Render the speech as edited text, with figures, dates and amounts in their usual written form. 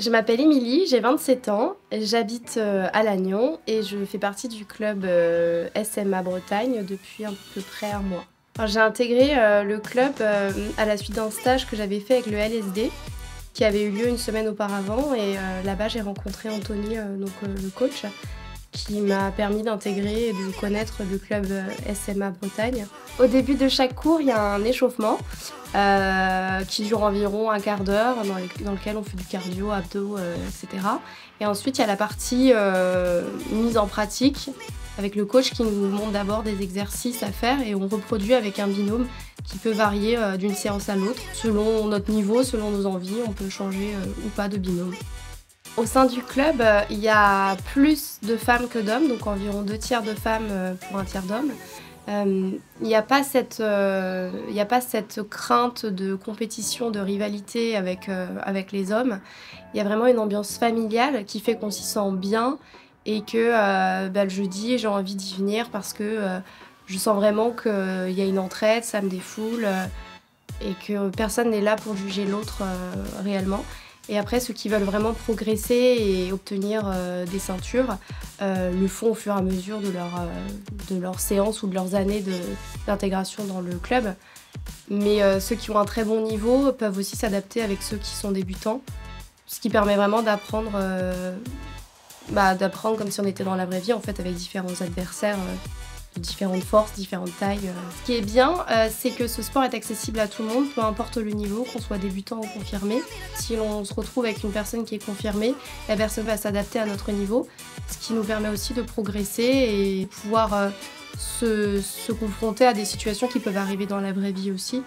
Je m'appelle Émilie, j'ai 27 ans, j'habite à Lannion et je fais partie du club SMA Bretagne depuis à peu près un mois. Alors, j'ai intégré le club à la suite d'un stage que j'avais fait avec le LSD qui avait eu lieu une semaine auparavant et là-bas j'ai rencontré Anthony, le coach, qui m'a permis d'intégrer et de connaître le club SMA Bretagne. Au début de chaque cours, il y a un échauffement qui dure environ un quart d'heure, dans lequel on fait du cardio, abdos, etc. Et ensuite, il y a la partie mise en pratique avec le coach qui nous montre d'abord des exercices à faire et on reproduit avec un binôme qui peut varier d'une séance à l'autre. Selon notre niveau, selon nos envies, on peut changer ou pas de binôme. Au sein du club, il y a plus de femmes que d'hommes, donc environ 2/3 de femmes pour 1/3 d'hommes. Il n'y a pas cette crainte de compétition, de rivalité avec les hommes. Il y a vraiment une ambiance familiale qui fait qu'on s'y sent bien et que le jeudi, j'ai envie d'y venir parce que je sens vraiment qu'il y a une entraide, ça me défoule et que personne n'est là pour juger l'autre réellement. Et après, ceux qui veulent vraiment progresser et obtenir des ceintures le font au fur et à mesure de leur séance ou de leurs années d'intégration dans le club. Mais ceux qui ont un très bon niveau peuvent aussi s'adapter avec ceux qui sont débutants, ce qui permet vraiment d'apprendre comme si on était dans la vraie vie, en fait, avec différents adversaires de différentes forces, différentes tailles. Ce qui est bien, c'est que ce sport est accessible à tout le monde, peu importe le niveau, qu'on soit débutant ou confirmé. Si l'on se retrouve avec une personne qui est confirmée, la personne va s'adapter à notre niveau, ce qui nous permet aussi de progresser et pouvoir se confronter à des situations qui peuvent arriver dans la vraie vie aussi.